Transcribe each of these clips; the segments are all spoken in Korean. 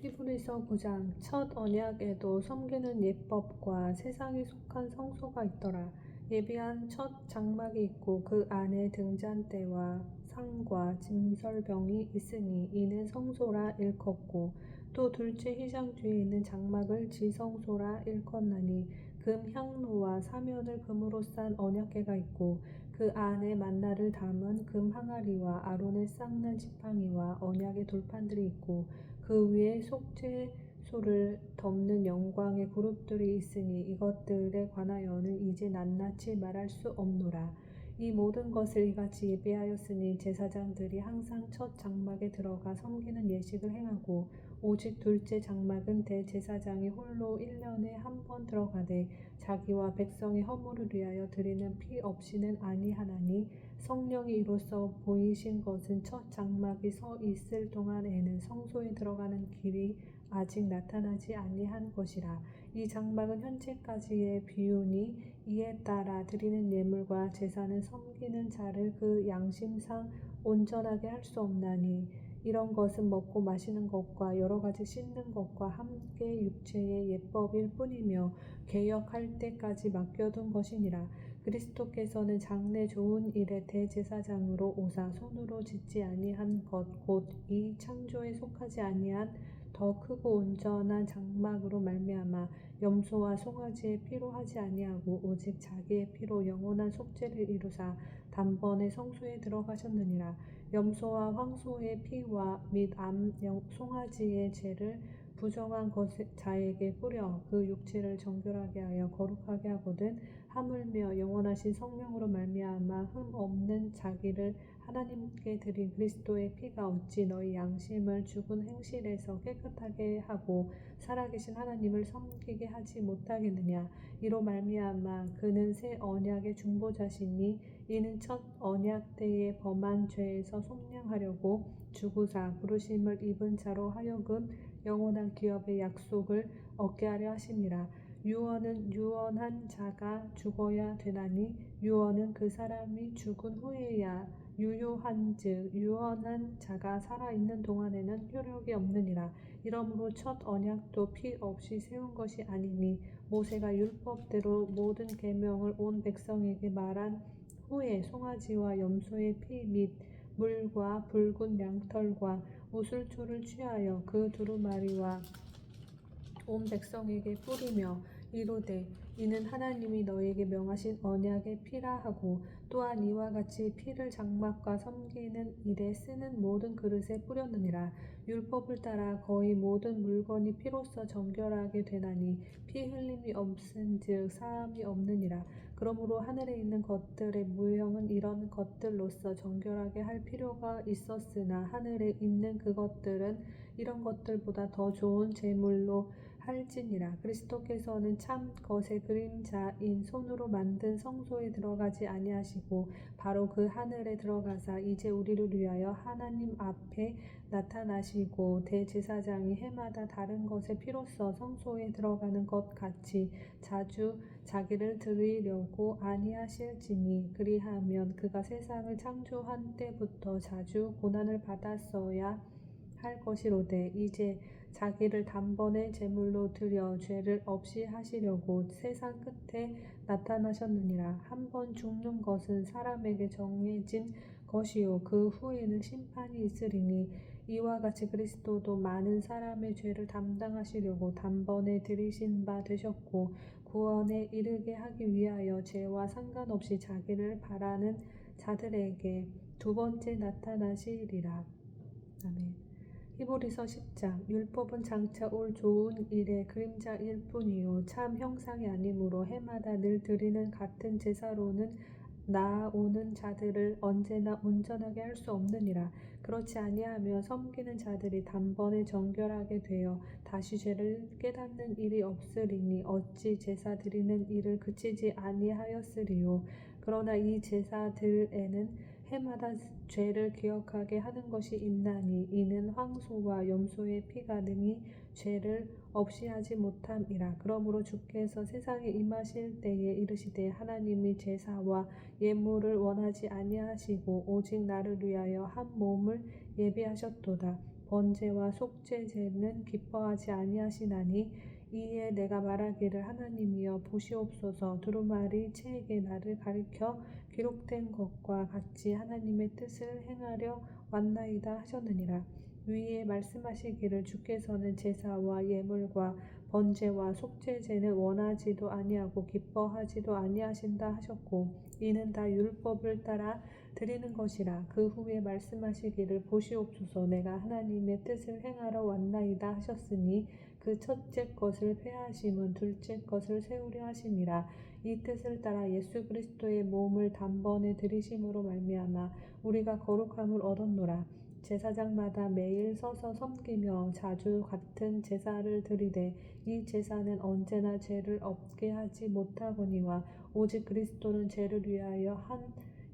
히브리서 9장 첫 언약에도 섬기는 예법과 세상에 속한 성소가 있더라. 예비한 첫 장막이 있고 그 안에 등잔대와 상과 짐설병이 있으니 이는 성소라 일컫고 또 둘째 휘장 뒤에 있는 장막을 지성소라 일컫나니 금 향로와 사면을 금으로 싼 언약궤가 있고 그 안에 만나를 담은 금 항아리와 아론의 쌍난 지팡이와 언약의 돌판들이 있고 그 위에 속죄소를 덮는 영광의 그룹들이 있으니 이것들에 관하여는 이제 낱낱이 말할 수 없노라. 이 모든 것을 이같이 예비하였으니 제사장들이 항상 첫 장막에 들어가 섬기는 예식을 행하고 오직 둘째 장막은 대제사장이 홀로 1년에 한 번 들어가되 자기와 백성의 허물을 위하여 드리는 피 없이는 아니하나니 성령이 이로써 보이신 것은 첫 장막이 서 있을 동안에는 성소에 들어가는 길이 아직 나타나지 아니한 것이라. 이 장막은 현재까지의 비유니 이에 따라 드리는 예물과 제사는 섬기는 자를 그 양심상 온전하게 할 수 없나니 이런 것은 먹고 마시는 것과 여러 가지 씻는 것과 함께 육체의 예법일 뿐이며 개역할 때까지 맡겨둔 것이니라. 그리스도께서는 장래 좋은 일의 대제사장으로 오사 손으로 짓지 아니한 것 곧 이 창조에 속하지 아니한 더 크고 온전한 장막으로 말미암아 염소와 송아지의 피로 하지 아니하고 오직 자기의 피로 영원한 속죄를 이루사 단번에 성소에 들어가셨느니라. 염소와 황소의 피와 및 송아지의 죄를 부정한 자에게 뿌려 그 육체를 정결하게 하여 거룩하게 하거든 하물며 영원하신 성령으로 말미암아 흠 없는 자기를 하나님께 드린 그리스도의 피가 어찌 너희 양심을 죽은 행실에서 깨끗하게 하고 살아계신 하나님을 섬기게 하지 못하겠느냐. 이로 말미암아 그는 새 언약의 중보자시니 이는 첫 언약 때에 범한 죄에서 속량하려고 주구사 부르심을 입은 자로 하여금 영원한 기업의 약속을 얻게 하려 하심이라. 유언은 유언한 자가 죽어야 되나니 유언은 그 사람이 죽은 후에야 유효한즉 유언한 자가 살아있는 동안에는 효력이 없느니라. 이러므로 첫 언약도 피 없이 세운 것이 아니니 모세가 율법대로 모든 계명을 온 백성에게 말한 후에 송아지와 염소의 피 및 물과 붉은 양털과 우슬초를 취하여 그 두루마리와 온 백성에게 뿌리며 이르되 이는 하나님이 너희에게 명하신 언약의 피라 하고 또한 이와 같이 피를 장막과 섬기는 일에 쓰는 모든 그릇에 뿌렸느니라. 율법을 따라 거의 모든 물건이 피로써 정결하게 되나니 피 흘림이 없은즉 사함이 없느니라. 그러므로 하늘에 있는 것들의 무형은 이런 것들로서 정결하게 할 필요가 있었으나 하늘에 있는 그것들은 이런 것들보다 더 좋은 제물로 할지니라. 그리스도께서는 참 것의 그림자인 손으로 만든 성소에 들어가지 아니하시고 바로 그 하늘에 들어가사 이제 우리를 위하여 하나님 앞에 나타나시고 대제사장이 해마다 다른 것의 피로써 성소에 들어가는 것 같이 자주 자기를 드리려고 아니하실지니 그리하면 그가 세상을 창조한 때부터 자주 고난을 받았어야 할 것이로되 이제 자기를 단번에 제물로 드려 죄를 없이 하시려고 세상 끝에 나타나셨느니라. 한 번 죽는 것은 사람에게 정해진 것이요 그 후에는 심판이 있으리니 이와 같이 그리스도도 많은 사람의 죄를 담당하시려고 단번에 들이신 바 되셨고 구원에 이르게 하기 위하여 죄와 상관없이 자기를 바라는 자들에게 두 번째 나타나시리라. 아멘. 히브리서 10장 율법은 장차 올 좋은 일의 그림자일 뿐이요 참 형상이 아니므로 해마다 늘 드리는 같은 제사로는 나아오는 자들을 언제나 온전하게 할 수 없느니라. 그렇지 아니하며 섬기는 자들이 단번에 정결하게 되어 다시 죄를 깨닫는 일이 없으리니 어찌 제사 드리는 일을 그치지 아니하였으리요. 그러나 이 제사들에는 해마다 죄를 기억하게 하는 것이 있나니 이는 황소와 염소의 피가 능히 죄를 없이 하지 못함이라. 그러므로 주께서 세상에 임하실 때에 이르시되 하나님이 제사와 예물을 원하지 아니하시고 오직 나를 위하여 한 몸을 예비하셨도다. 번제와 속죄제는 기뻐하지 아니하시나니 이에 내가 말하기를 하나님이여 보시옵소서 두루마리 채에게 나를 가리켜 기록된 것과 같이 하나님의 뜻을 행하려 왔나이다 하셨느니라. 위에 말씀하시기를 주께서는 제사와 예물과 번제와 속죄제는 원하지도 아니하고 기뻐하지도 아니하신다 하셨고 이는 다 율법을 따라 드리는 것이라. 그 후에 말씀하시기를 보시옵소서 내가 하나님의 뜻을 행하러 왔나이다 하셨으니 그 첫째 것을 폐하심은 둘째 것을 세우려 하심이라. 이 뜻을 따라 예수 그리스도의 몸을 단번에 들이심으로 말미암아 우리가 거룩함을 얻었노라. 제사장마다 매일 서서 섬기며 자주 같은 제사를 드리되 이 제사는 언제나 죄를 없게 하지 못하거니와 오직 그리스도는 죄를 위하여 한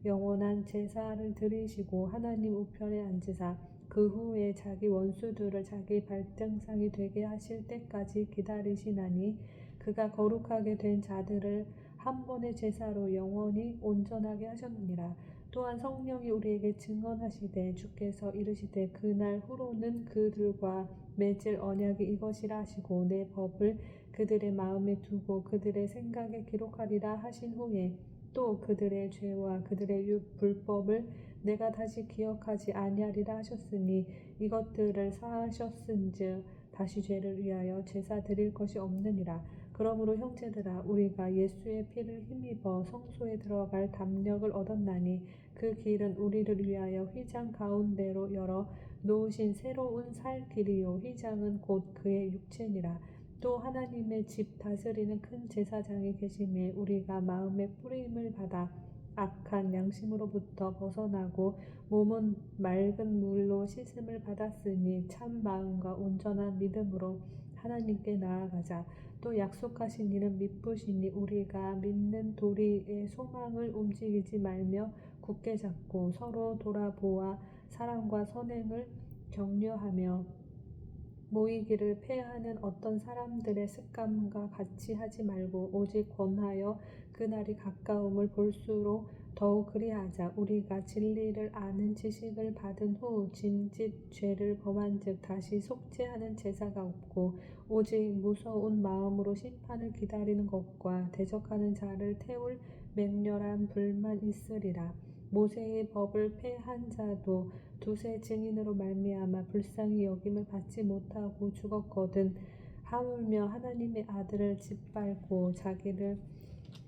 영원한 제사를 드리시고 하나님 우편에 앉으사 그 후에 자기 원수들을 자기 발등상이 되게 하실 때까지 기다리시나니 그가 거룩하게 된 자들을 한 번의 제사로 영원히 온전하게 하셨느니라. 또한 성령이 우리에게 증언하시되 주께서 이르시되 그날 후로는 그들과 맺을 언약이 이것이라 하시고 내 법을 그들의 마음에 두고 그들의 생각에 기록하리라 하신 후에 또 그들의 죄와 그들의 불법을 내가 다시 기억하지 아니하리라 하셨으니 이것들을 사하셨은즉 다시 죄를 위하여 제사 드릴 것이 없느니라. 그러므로 형제들아 우리가 예수의 피를 힘입어 성소에 들어갈 담력을 얻었나니 그 길은 우리를 위하여 휘장 가운데로 열어 놓으신 새로운 살 길이요 휘장은 곧 그의 육체니라. 또 하나님의 집 다스리는 큰 제사장이 계심에 우리가 마음의 뿌림을 받아 악한 양심으로부터 벗어나고 몸은 맑은 물로 씻음을 받았으니 참 마음과 온전한 믿음으로 하나님께 나아가자. 또 약속하신 이는 미쁘시니 우리가 믿는 도리의 소망을 움직이지 말며 굳게 잡고 서로 돌아보아 사랑과 선행을 격려하며 모이기를 폐하는 어떤 사람들의 습관과 같이 하지 말고 오직 권하여 그날이 가까움을 볼수록 더욱 그리하자. 우리가 진리를 아는 지식을 받은 후 짐짓 죄를 범한즉 다시 속죄하는 제사가 없고 오직 무서운 마음으로 심판을 기다리는 것과 대적하는 자를 태울 맹렬한 불만 있으리라. 모세의 법을 폐한 자도 두세 증인으로 말미암아 불쌍히 여김을 받지 못하고 죽었거든. 하물며 하나님의 아들을 짓밟고 자기를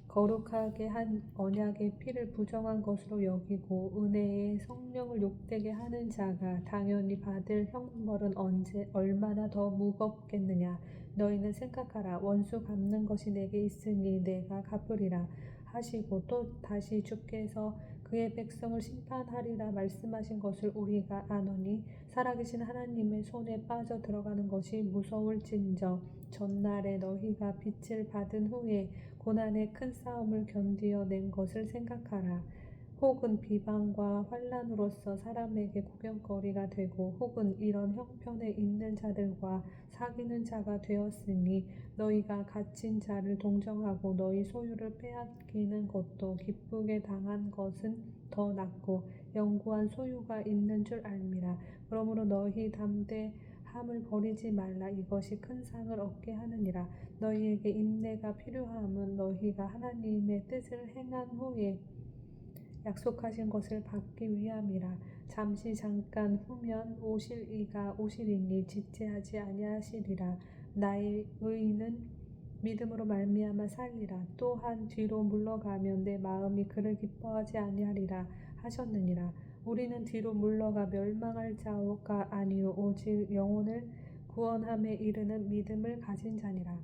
거룩하게 한 언약의 피를 부정한 것으로 여기고 은혜의 성령을 욕되게 하는 자가 당연히 받을 형벌은 얼마나 더 무겁겠느냐. 너희는 생각하라. 원수 갚는 것이 내게 있으니 내가 갚으리라 하시고 또 다시 주께서 그의 백성을 심판하리라 말씀하신 것을 우리가 아노니 살아계신 하나님의 손에 빠져 들어가는 것이 무서울진저 전날에 너희가 빛을 받은 후에 고난의 큰 싸움을 견디어 낸 것을 생각하라. 혹은 비방과 환난으로서 사람에게 구경거리가 되고 혹은 이런 형편에 있는 자들과 사귀는 자가 되었으니 너희가 갇힌 자를 동정하고 너희 소유를 빼앗기는 것도 기쁘게 당한 것은 더 낫고 영구한 소유가 있는 줄 알미라. 그러므로 너희 담대함을 버리지 말라. 이것이 큰 상을 얻게 하느니라. 너희에게 인내가 필요함은 너희가 하나님의 뜻을 행한 후에 약속하신 것을 받기 위함이라. 잠깐 후면 오실 이가 오시리니 지체하지 아니하시리라. 나의 의인은 믿음으로 말미암아 살리라. 또한 뒤로 물러가면 내 마음이 그를 기뻐하지 아니하리라 하셨느니라. 우리는 뒤로 물러가 멸망할 자가 아니요 오직 영혼을 구원함에 이르는 믿음을 가진 자니라.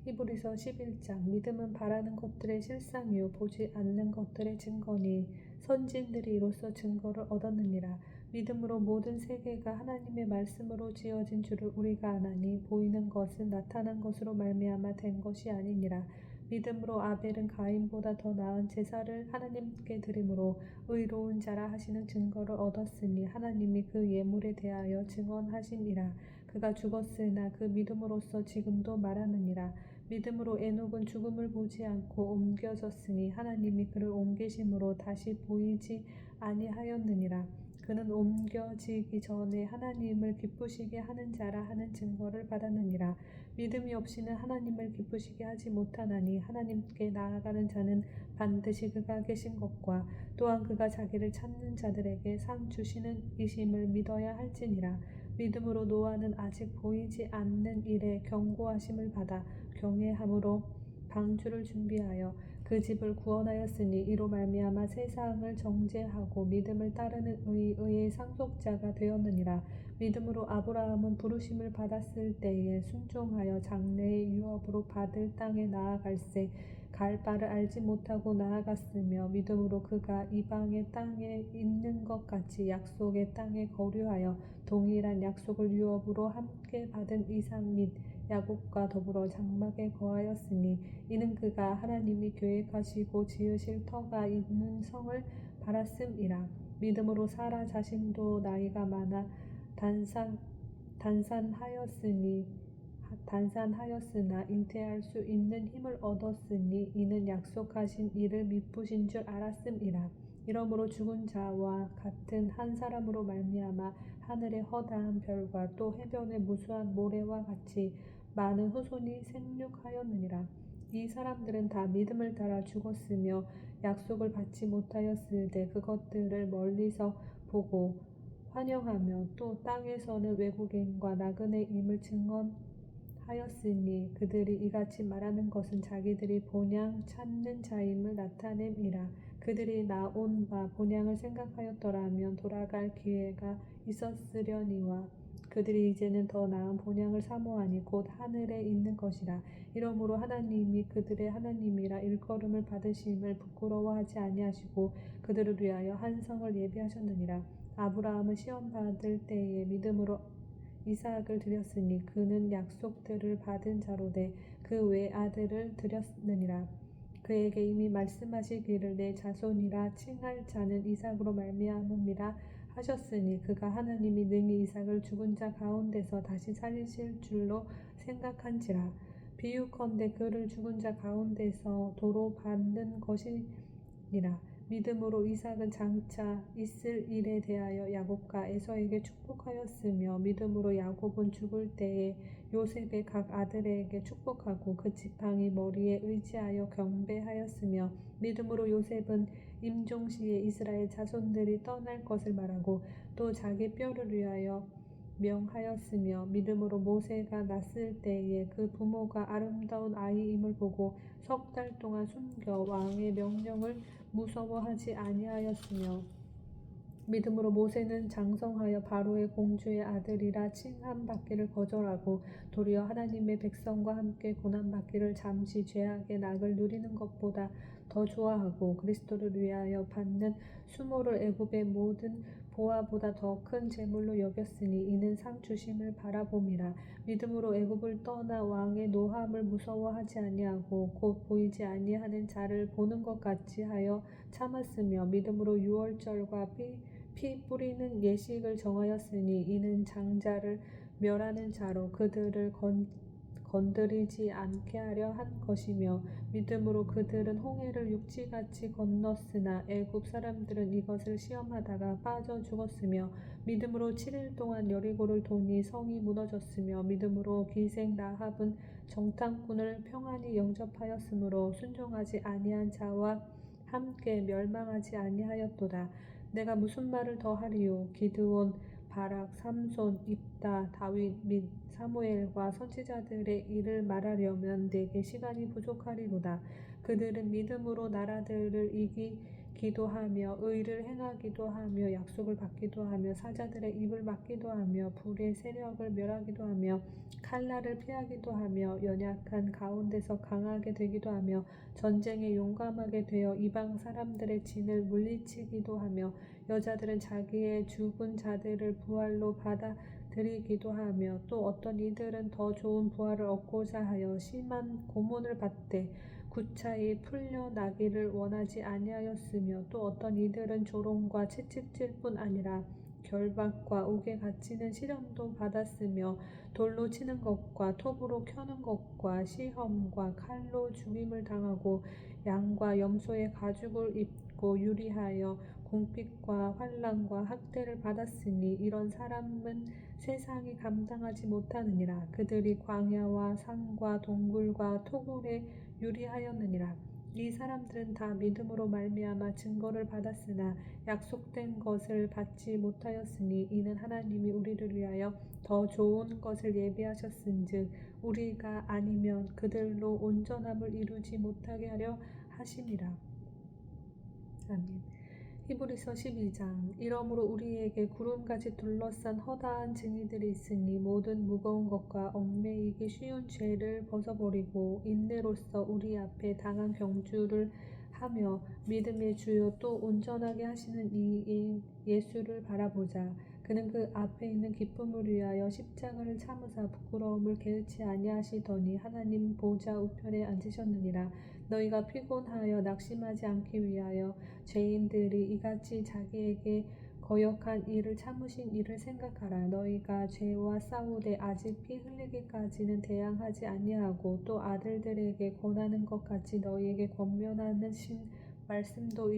히브리서 11장. 믿음은 바라는 것들의 실상이요 보지 않는 것들의 증거니 선진들이 이로써 증거를 얻었느니라. 믿음으로 모든 세계가 하나님의 말씀으로 지어진 줄을 우리가 아나니 보이는 것은 나타난 것으로 말미암아 된 것이 아니니라. 믿음으로 아벨은 가인보다 더 나은 제사를 하나님께 드림으로 의로운 자라 하시는 증거를 얻었으니 하나님이 그 예물에 대하여 증언하심이라. 그가 죽었으나 그 믿음으로써 지금도 말하느니라. 믿음으로 에녹은 죽음을 보지 않고 옮겨졌으니 하나님이 그를 옮기심으로 다시 보이지 아니하였느니라. 그는 옮겨지기 전에 하나님을 기쁘시게 하는 자라 하는 증거를 받았느니라. 믿음이 없이는 하나님을 기쁘시게 하지 못하나니 하나님께 나아가는 자는 반드시 그가 계신 것과 또한 그가 자기를 찾는 자들에게 상 주시는 이심을 믿어야 할지니라. 믿음으로 노아는 아직 보이지 않는 일에 경고하심을 받아 경외함으로 방주를 준비하여 그 집을 구원하였으니 이로 말미암아 세상을 정죄하고 믿음을 따르는 의의 상속자가 되었느니라. 믿음으로 아브라함은 부르심을 받았을 때에 순종하여 장래의 유업으로 받을 땅에 나아갈새 갈 바를 알지 못하고 나아갔으며 믿음으로 그가 이방의 땅에 있는 것 같이 약속의 땅에 거류하여 동일한 약속을 유업으로 함께 받은 이삭 및 야곱과 더불어 장막에 거하였으니 이는 그가 하나님이 계획하시고 지으실 터가 있는 성을 바랐음이라. 믿음으로 사라 자신도 나이가 많아 단산하였으나 잉태할 수 있는 힘을 얻었으니 이는 약속하신 이를 미쁘신 줄 알았음이라. 이러므로 죽은 자와 같은 한 사람으로 말미암아 하늘의 허다한 별과 또 해변의 무수한 모래와 같이 많은 후손이 생육하였느니라. 이 사람들은 다 믿음을 따라 죽었으며 약속을 받지 못하였으되 그것들을 멀리서 보고 환영하며 또 땅에서는 외국인과 나그네 임을 증언하였으니 그들이 이같이 말하는 것은 자기들이 본향 찾는 자임을 나타냄이라. 그들이 나온 바 본향을 생각하였더라면 돌아갈 기회가 있었으려니와 그들이 이제는 더 나은 본향을 사모하니 곧 하늘에 있는 것이라. 이러므로 하나님이 그들의 하나님이라 일컬음을 받으심을 부끄러워하지 아니하시고 그들을 위하여 한 성을 예비하셨느니라. 아브라함은 시험 받을 때에 믿음으로 이삭을 드렸으니 그는 약속들을 받은 자로되 그 외아들을 드렸느니라. 그에게 이미 말씀하시기를 내 자손이라 칭할 자는 이삭으로 말미암음이라 하셨으니 그가 하나님이 능히 이삭을 죽은 자 가운데서 다시 살리실 줄로 생각한지라. 비유컨대 그를 죽은 자 가운데서 도로 받는 것이니라. 믿음으로 이삭은 장차 있을 일에 대하여 야곱과 에서에게 축복하였으며 믿음으로 야곱은 죽을 때에 요셉의 각 아들에게 축복하고 그 지팡이 머리에 의지하여 경배하였으며 믿음으로 요셉은 임종시에 이스라엘 자손들이 떠날 것을 말하고 또 자기 뼈를 위하여 명하였으며 믿음으로 모세가 났을 때에 그 부모가 아름다운 아이임을 보고 석 달 동안 숨겨 왕의 명령을 무서워하지 아니하였으며 믿음으로 모세는 장성하여 바로의 공주의 아들이라 칭함받기를 거절하고 도리어 하나님의 백성과 함께 고난받기를 잠시 죄악의 낙을 누리는 것보다 더 좋아하고 그리스도를 위하여 받는 수모를 애굽의 모든 보화보다 더 큰 재물로 여겼으니 이는 상 주심을 바라봄이라. 믿음으로 애굽을 떠나 왕의 노함을 무서워하지 아니하고 곧 보이지 아니하는 자를 보는 것 같이 하여 참았으며 믿음으로 유월절과 피 뿌리는 예식을 정하였으니 이는 장자를 멸하는 자로 그들을 건드리지 않게 하려 한 것이며 믿음으로 그들은 홍해를 육지같이 건넜으나 애굽 사람들은 이것을 시험하다가 빠져 죽었으며 믿음으로 7일 동안 여리고를 도니 성이 무너졌으며 믿음으로 기생 라합은 정탐꾼을 평안히 영접하였으므로 순종하지 아니한 자와 함께 멸망하지 아니하였도다. 내가 무슨 말을 더하리요. 기드온, 바락, 삼손, 입다, 다윗 및 사무엘과 선지자들의 일을 말하려면 내게 시간이 부족하리로다. 그들은 믿음으로 나라들을 이기기도 하며 의를 행하기도 하며 약속을 받기도 하며 사자들의 입을 막기도 하며 불의 세력을 멸하기도 하며 칼날을 피하기도 하며 연약한 가운데서 강하게 되기도 하며 전쟁에 용감하게 되어 이방 사람들의 진을 물리치기도 하며 여자들은 자기의 죽은 자들을 부활로 받아들이기도 하며 또 어떤 이들은 더 좋은 부활을 얻고자 하여 심한 고문을 받되 구차히 풀려나기를 원하지 아니하였으며 또 어떤 이들은 조롱과 채찍질뿐 아니라 결박과 옥에 갇히는 시련도 받았으며 돌로 치는 것과 톱으로 켜는 것과 시험과 칼로 죽임을 당하고 양과 염소의 가죽을 입고 유리하여 궁핍과 환난과 학대를 받았으니 이런 사람은 세상이 감당하지 못하느니라. 그들이 광야와 산과 동굴과 토굴에 유리하였느니라. 이 사람들은 다 믿음으로 말미암아 증거를 받았으나 약속된 것을 받지 못하였으니 이는 하나님이 우리를 위하여 더 좋은 것을 예비하셨은즉 우리가 아니면 그들로 온전함을 이루지 못하게 하려 하심이라. 아멘. 히브리서 12장. 이러므로 우리에게 구름같이 둘러싼 허다한 증인들이 있으니 모든 무거운 것과 얽매이기 쉬운 죄를 벗어버리고 인내로써 우리 앞에 당한 경주를 하며 믿음의 주요 또 온전하게 하시는 이인 예수를 바라보자. 그는 그 앞에 있는 기쁨을 위하여 십자가를 참으사 부끄러움을 개의치 아니하시더니 하나님 보좌 우편에 앉으셨느니라. 너희가 피곤하여 낙심하지 않기 위하여 죄인들이 이같이 자기에게 거역한 일을 참으신 이를 생각하라. 너희가 죄와 싸우되 아직 피 흘리기까지는 대항하지 아니하고 또 아들들에게 권하는 것 같이 너희에게 권면하는 신 말씀도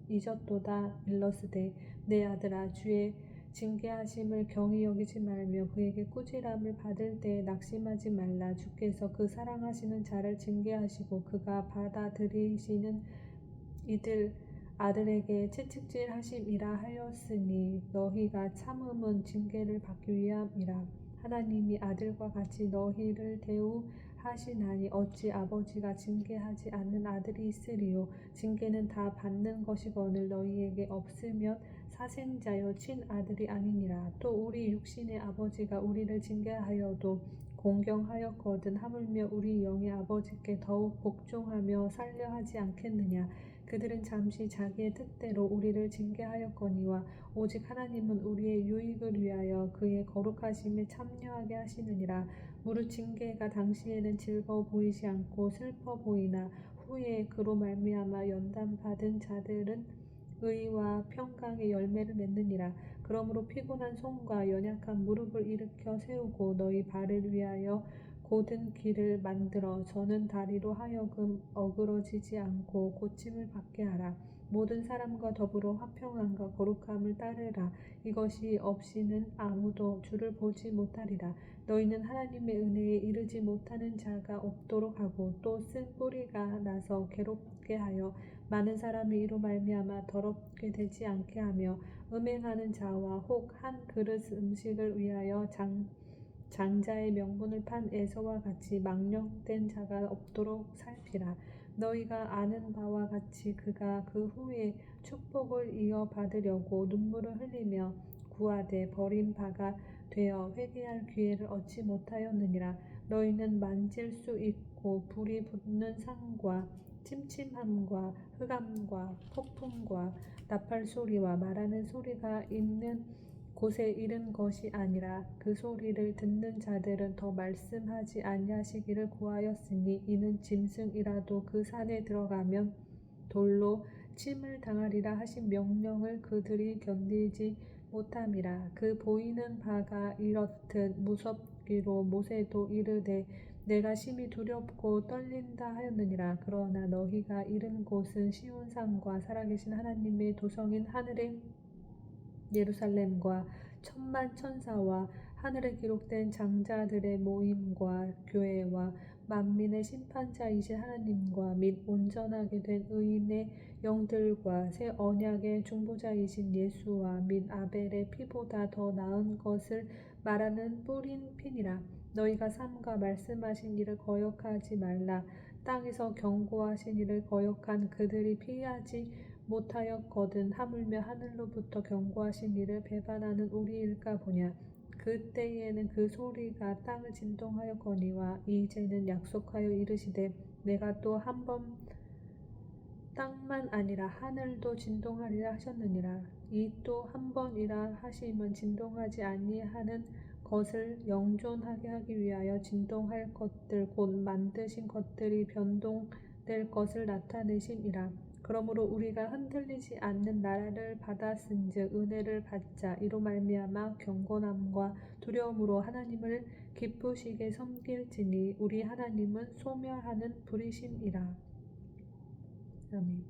잊었도다. 일러스되 내 아들아 주의 징계하심을 경히 여기지 말며 그에게 꾸지람을 받을 때에 낙심하지 말라. 주께서 그 사랑하시는 자를 징계하시고 그가 받아들이시는 이들 아들에게 채찍질 하심이라 하였으니 너희가 참음은 징계를 받기 위함이라. 하나님이 아들과 같이 너희를 대우하시나니 어찌 아버지가 징계하지 않는 아들이 있으리요. 징계는 다 받는 것이거늘 너희에게 없으면 사생자여 친아들이 아니니라. 또 우리 육신의 아버지가 우리를 징계하여도 공경하였거든 하물며 우리 영의 아버지께 더욱 복종하며 살려 하지 않겠느냐. 그들은 잠시 자기의 뜻대로 우리를 징계하였거니와 오직 하나님은 우리의 유익을 위하여 그의 거룩하심에 참여하게 하시느니라. 무릇 징계가 당시에는 즐거워 보이지 않고 슬퍼 보이나 후에 그로 말미암아 연단받은 자들은 의와 평강의 열매를 맺느니라. 그러므로 피곤한 손과 연약한 무릎을 일으켜 세우고 너희 발을 위하여 곧은 길을 만들어 저는 다리로 하여금 어그러지지 않고 고침을 받게 하라. 모든 사람과 더불어 화평함과 거룩함을 따르라. 이것이 없이는 아무도 주를 보지 못하리라. 너희는 하나님의 은혜에 이르지 못하는 자가 없도록 하고 또 쓴 뿌리가 나서 괴롭게 하여 많은 사람이 이로 말미암아 더럽게 되지 않게 하며 음행하는 자와 혹 한 그릇 음식을 위하여 장자의 명분을 판 에서와 같이 망령된 자가 없도록 살피라. 너희가 아는 바와 같이 그가 그 후에 축복을 이어받으려고 눈물을 흘리며 구하되 버린 바가 되어 회개할 기회를 얻지 못하였느니라. 너희는 만질 수 있고 불이 붙는 산과 침침함과 흑암과 폭풍과 나팔 소리와 말하는 소리가 있는 곳에 이른 것이 아니라 그 소리를 듣는 자들은 더 말씀하지 아니하시기를 구하였으니 이는 짐승이라도 그 산에 들어가면 돌로 침을 당하리라 하신 명령을 그들이 견디지 못함이라. 그 보이는 바가 이렇듯 무섭기로 모세도 이르되 내가 심히 두렵고 떨린다 하였느니라. 그러나 너희가 이른 곳은 시온산과 살아계신 하나님의 도성인 하늘의 예루살렘과 천만 천사와 하늘에 기록된 장자들의 모임과 교회와 만민의 심판자이신 하나님과 및 온전하게 된 의인의 영들과 새 언약의 중보자이신 예수와 및 아벨의 피보다 더 나은 것을 말하는 뿌린 피니라. 너희가 삼가 말씀하신 이를 거역하지 말라. 땅에서 경고하신 이를 거역한 그들이 피하지 못하였거든 하물며 하늘로부터 경고하신 이를 배반하는 우리일까 보냐. 그때에는 그 소리가 땅을 진동하였거니와 이제는 약속하여 이르시되 내가 또 한 번 땅만 아니라 하늘도 진동하리라 하셨느니라. 이 또 한 번이라 하심은 진동하지 아니하는 것을 영존하게 하기 위하여 진동할 것들 곧 만드신 것들이 변동될 것을 나타내심이라. 그러므로 우리가 흔들리지 않는 나라를 받았은즉 은혜를 받자. 이로 말미암아 경건함과 두려움으로 하나님을 기쁘시게 섬길지니 우리 하나님은 소멸하는 불이심이라. 아멘.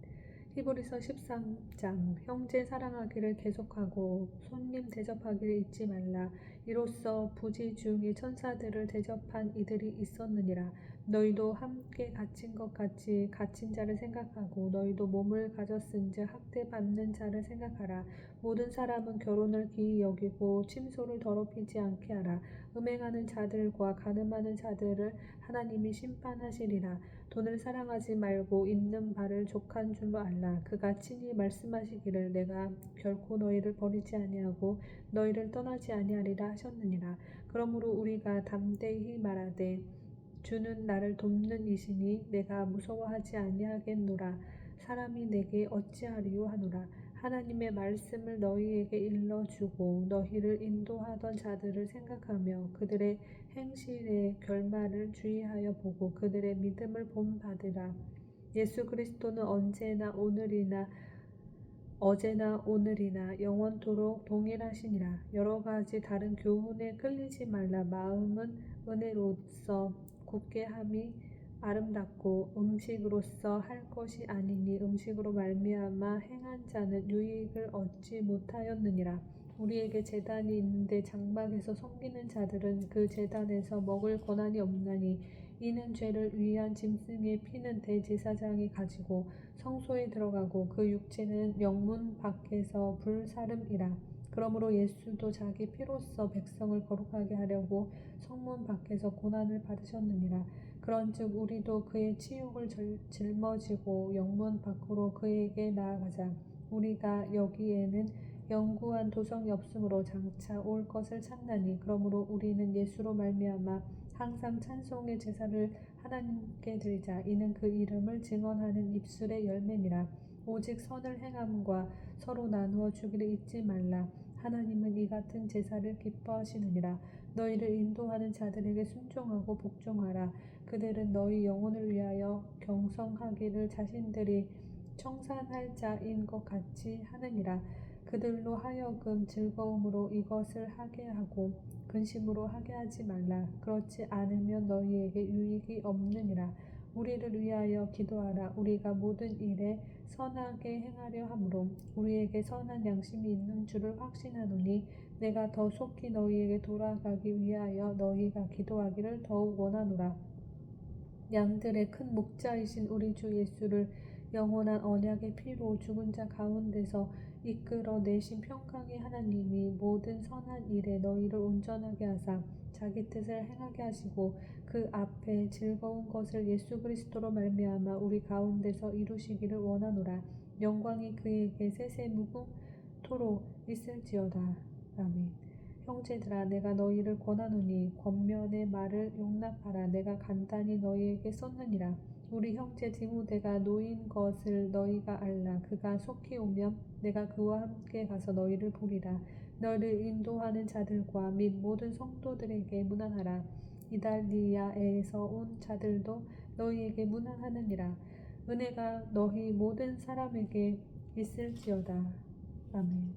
히브리서 13장 형제 사랑하기를 계속하고 손님 대접하기를 잊지 말라. 이로써 부지 중에 천사들을 대접한 이들이 있었느니라. 너희도 함께 갇힌 것 같이 갇힌 자를 생각하고 너희도 몸을 가졌은즉 학대받는 자를 생각하라. 모든 사람은 결혼을 기이 여기고 침소를 더럽히지 않게 하라. 음행하는 자들과 간음하는 자들을 하나님이 심판하시리라. 돈을 사랑하지 말고 있는 바를 족한 줄로 알라. 그가 친히 말씀하시기를 내가 결코 너희를 버리지 아니하고 너희를 떠나지 아니하리라 하셨느니라. 그러므로 우리가 담대히 말하되 주는 나를 돕는 이시니 내가 무서워하지 아니하겠노라. 사람이 내게 어찌하리요 하노라. 하나님의 말씀을 너희에게 일러주고 너희를 인도하던 자들을 생각하며 그들의 행실의 결말을 주의하여 보고 그들의 믿음을 본받으라. 예수 그리스도는 어제나 오늘이나 영원토록 동일하시니라. 여러 가지 다른 교훈에 끌리지 말라. 마음은 은혜로서 굳게 함이 아름답고 음식으로서 할 것이 아니니 음식으로 말미암아 행한 자는 유익을 얻지 못하였느니라. 우리에게 제단이 있는데 장막에서 섬기는 자들은 그 제단에서 먹을 권한이 없나니 이는 죄를 위한 짐승의 피는 대제사장이 가지고 성소에 들어가고 그 육체는 영문 밖에서 불사름이라. 그러므로 예수도 자기 피로써 백성을 거룩하게 하려고 성문 밖에서 고난을 받으셨느니라. 그런즉 우리도 그의 치욕을 짊어지고 영문 밖으로 그에게 나아가자. 우리가 여기에는 영구한 도성이 없으므로 장차 올 것을 찾나니 그러므로 우리는 예수로 말미암아 항상 찬송의 제사를 하나님께 드리자. 이는 그 이름을 증언하는 입술의 열매니라. 오직 선을 행함과 서로 나누어 주기를 잊지 말라. 하나님은 이 같은 제사를 기뻐하시느니라. 너희를 인도하는 자들에게 순종하고 복종하라. 그들은 너희 영혼을 위하여 경성하기를 자신들이 청산할 자인 것 같이 하느니라. 그들로 하여금 즐거움으로 이것을 하게 하고 근심으로 하게 하지 말라. 그렇지 않으면 너희에게 유익이 없느니라. 우리를 위하여 기도하라. 우리가 모든 일에 선하게 행하려 함으로 우리에게 선한 양심이 있는 줄을 확신하노니 내가 더 속히 너희에게 돌아가기 위하여 너희가 기도하기를 더욱 원하노라. 양들의 큰 목자이신 우리 주 예수를 영원한 언약의 피로 죽은 자 가운데서 이끌어 내신 평강의 하나님이 모든 선한 일에 너희를 온전하게 하사 자기 뜻을 행하게 하시고 그 앞에 즐거운 것을 예수 그리스도로 말미암아 우리 가운데서 이루시기를 원하노라. 영광이 그에게 세세무궁토록 있을지어다. 아멘. 형제들아 내가 너희를 권하노니 권면의 말을 용납하라. 내가 간단히 너희에게 썼느니라. 우리 형제 디모데가 노인 것을 너희가 알라. 그가 속히 오면 내가 그와 함께 가서 너희를 보리라. 너희를 인도하는 자들과 및 모든 성도들에게 문안하라. 이달리아에서 온 자들도 너희에게 문안하느니라. 은혜가 너희 모든 사람에게 있을지어다. 아멘.